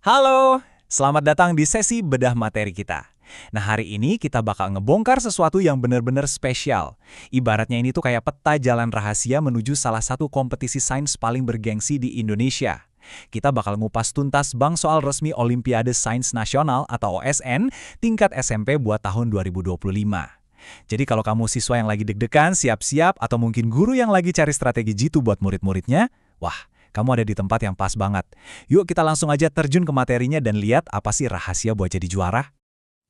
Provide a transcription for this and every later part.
Halo, selamat datang di sesi bedah materi kita. Nah, hari ini kita bakal ngebongkar sesuatu yang benar-benar spesial. Ibaratnya ini tuh kayak peta jalan rahasia menuju salah satu kompetisi sains paling bergengsi di Indonesia. Kita bakal ngupas tuntas bank soal resmi Olimpiade Sains Nasional atau OSN tingkat SMP buat tahun 2025. Jadi kalau kamu siswa yang lagi deg-degan, siap-siap, atau mungkin guru yang lagi cari strategi jitu buat murid-muridnya, wah, kamu ada di tempat yang pas banget. Yuk kita langsung aja terjun ke materinya dan lihat apa sih rahasia buat jadi juara.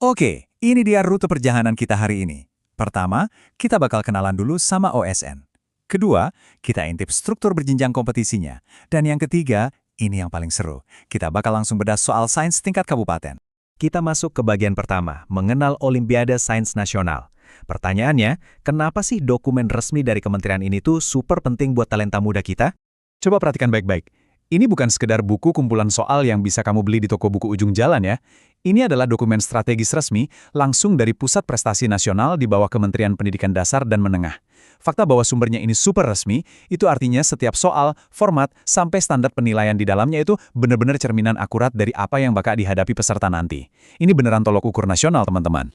Oke, ini dia rute perjalanan kita hari ini. Pertama, kita bakal kenalan dulu sama OSN. Kedua, kita intip struktur berjenjang kompetisinya. Dan yang ketiga, ini yang paling seru. Kita bakal langsung bedah soal sains tingkat kabupaten. Kita masuk ke bagian pertama, mengenal Olimpiade Sains Nasional. Pertanyaannya, kenapa sih dokumen resmi dari kementerian ini tuh super penting buat talenta muda kita? Coba perhatikan baik-baik. Ini bukan sekedar buku kumpulan soal yang bisa kamu beli di toko buku ujung jalan ya. Ini adalah dokumen strategis resmi langsung dari Pusat Prestasi Nasional di bawah Kementerian Pendidikan Dasar dan Menengah. Fakta bahwa sumbernya ini super resmi, itu artinya setiap soal, format, sampai standar penilaian di dalamnya itu benar-benar cerminan akurat dari apa yang bakal dihadapi peserta nanti. Ini beneran tolok ukur nasional, teman-teman.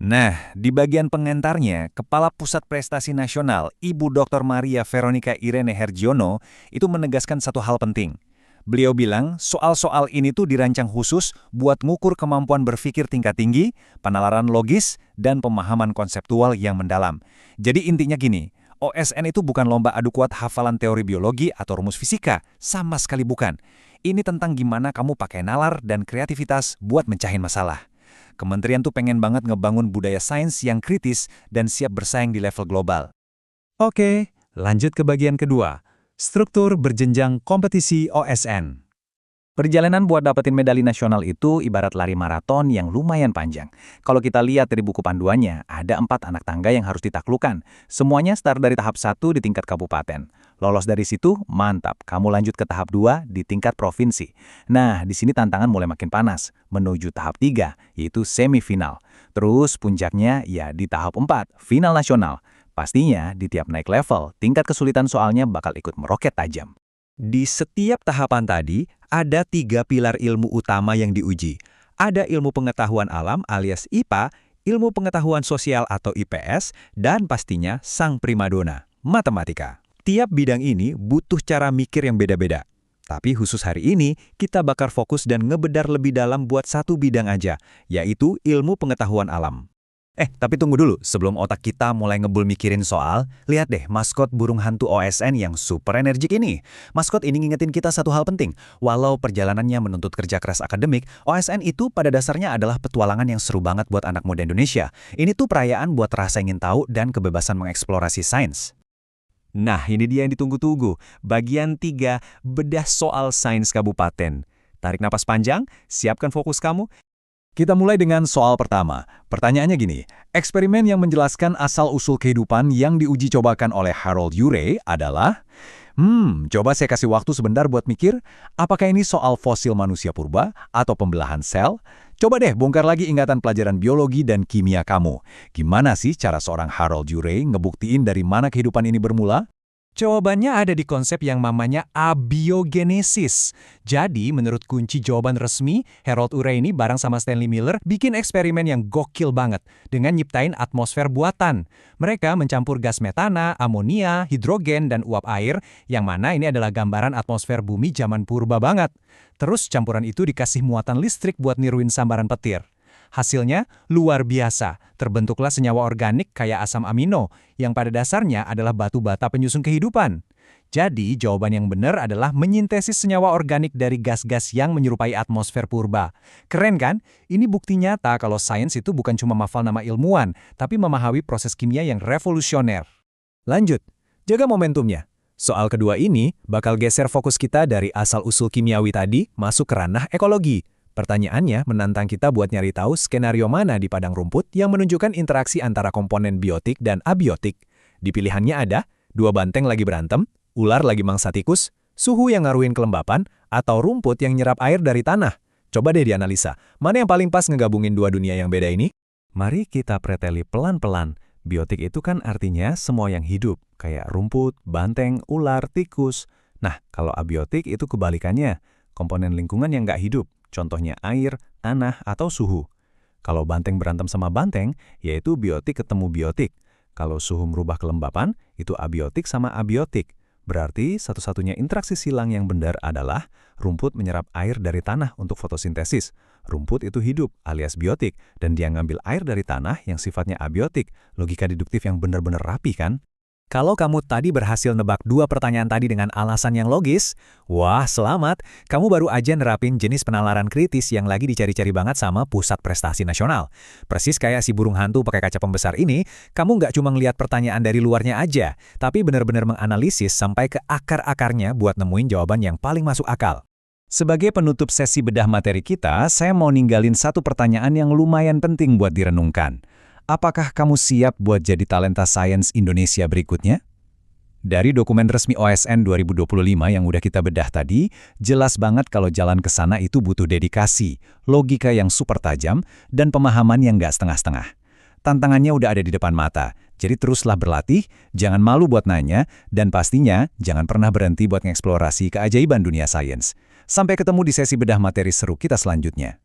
Nah, di bagian pengantarnya, Kepala Pusat Prestasi Nasional, Ibu Dr. Maria Veronica Irene Hergiono, itu menegaskan satu hal penting. Beliau bilang, soal-soal ini tuh dirancang khusus buat ngukur kemampuan berpikir tingkat tinggi, penalaran logis, dan pemahaman konseptual yang mendalam. Jadi intinya gini, OSN itu bukan lomba adu kuat hafalan teori biologi atau rumus fisika, sama sekali bukan. Ini tentang gimana kamu pakai nalar dan kreativitas buat mencahin masalah. Kementerian tuh pengen banget ngebangun budaya sains yang kritis dan siap bersaing di level global. Oke, lanjut ke bagian kedua. Struktur berjenjang kompetisi OSN. Perjalanan buat dapetin medali nasional itu ibarat lari maraton yang lumayan panjang. Kalau kita lihat dari buku panduannya, ada 4 anak tangga yang harus ditaklukkan. Semuanya start dari tahap 1 di tingkat kabupaten. Lolos dari situ, mantap. Kamu lanjut ke tahap 2 di tingkat provinsi. Nah, di sini tantangan mulai makin panas. Menuju tahap 3, yaitu semifinal. Terus puncaknya ya di tahap 4, final nasional. Pastinya di tiap naik level, tingkat kesulitan soalnya bakal ikut meroket tajam. Di setiap tahapan tadi, ada 3 pilar ilmu utama yang diuji. Ada ilmu pengetahuan alam alias IPA, ilmu pengetahuan sosial atau IPS, dan pastinya sang primadona, matematika. Tiap bidang ini butuh cara mikir yang beda-beda. Tapi khusus hari ini, kita bakal fokus dan ngebedar lebih dalam buat satu bidang aja, yaitu ilmu pengetahuan alam. Tapi tunggu dulu, sebelum otak kita mulai ngebul mikirin soal, lihat deh maskot burung hantu OSN yang super energik ini. Maskot ini ngingetin kita satu hal penting, walau perjalanannya menuntut kerja keras akademik, OSN itu pada dasarnya adalah petualangan yang seru banget buat anak muda Indonesia. Ini tuh perayaan buat rasa ingin tahu dan kebebasan mengeksplorasi sains. Nah, ini dia yang ditunggu-tunggu, bagian 3, bedah soal sains kabupaten. Tarik napas panjang, siapkan fokus kamu. Kita mulai dengan soal pertama. Pertanyaannya gini, eksperimen yang menjelaskan asal-usul kehidupan yang diuji cobakan oleh Harold Urey adalah... coba saya kasih waktu sebentar buat mikir, apakah ini soal fosil manusia purba atau pembelahan sel? Coba deh bongkar lagi ingatan pelajaran biologi dan kimia kamu. Gimana sih cara seorang Harold Urey ngebuktiin dari mana kehidupan ini bermula? Jawabannya ada di konsep yang namanya abiogenesis. Jadi, menurut kunci jawaban resmi, Harold Urey ini bareng sama Stanley Miller bikin eksperimen yang gokil banget dengan nyiptain atmosfer buatan. Mereka mencampur gas metana, amonia, hidrogen, dan uap air, yang mana ini adalah gambaran atmosfer bumi zaman purba banget. Terus campuran itu dikasih muatan listrik buat niruin sambaran petir. Hasilnya luar biasa, terbentuklah senyawa organik kayak asam amino, yang pada dasarnya adalah batu bata penyusun kehidupan. Jadi, jawaban yang benar adalah menyintesis senyawa organik dari gas-gas yang menyerupai atmosfer purba. Keren kan? Ini bukti nyata kalau sains itu bukan cuma menghafal nama ilmuwan, tapi memahami proses kimia yang revolusioner. Lanjut, jaga momentumnya. Soal kedua ini bakal geser fokus kita dari asal-usul kimiawi tadi masuk ke ranah ekologi. Pertanyaannya menantang kita buat nyari tahu skenario mana di padang rumput yang menunjukkan interaksi antara komponen biotik dan abiotik. Di pilihannya ada, 2 banteng lagi berantem, ular lagi mangsa tikus, suhu yang ngaruhin kelembapan, atau rumput yang nyerap air dari tanah. Coba deh dianalisa, mana yang paling pas ngegabungin 2 dunia yang beda ini? Mari kita preteli pelan-pelan. Biotik itu kan artinya semua yang hidup, kayak rumput, banteng, ular, tikus. Nah, kalau abiotik itu kebalikannya, komponen lingkungan yang nggak hidup. Contohnya air, tanah, atau suhu. Kalau banteng berantem sama banteng, yaitu biotik ketemu biotik. Kalau suhu merubah kelembapan, itu abiotik sama abiotik. Berarti satu-satunya interaksi silang yang benar adalah rumput menyerap air dari tanah untuk fotosintesis. Rumput itu hidup alias biotik, dan dia ngambil air dari tanah yang sifatnya abiotik. Logika deduktif yang benar-benar rapi kan? Kalau kamu tadi berhasil nebak 2 pertanyaan tadi dengan alasan yang logis, wah selamat, kamu baru aja nerapin jenis penalaran kritis yang lagi dicari-cari banget sama Pusat Prestasi Nasional. Persis kayak si burung hantu pakai kaca pembesar ini, kamu nggak cuma ngeliat pertanyaan dari luarnya aja, tapi benar-benar menganalisis sampai ke akar-akarnya buat nemuin jawaban yang paling masuk akal. Sebagai penutup sesi bedah materi kita, saya mau ninggalin satu pertanyaan yang lumayan penting buat direnungkan. Apakah kamu siap buat jadi talenta sains Indonesia berikutnya? Dari dokumen resmi OSN 2025 yang udah kita bedah tadi, jelas banget kalau jalan ke sana itu butuh dedikasi, logika yang super tajam, dan pemahaman yang nggak setengah-setengah. Tantangannya udah ada di depan mata, jadi teruslah berlatih, jangan malu buat nanya, dan pastinya jangan pernah berhenti buat mengeksplorasi keajaiban dunia sains. Sampai ketemu di sesi bedah materi seru kita selanjutnya.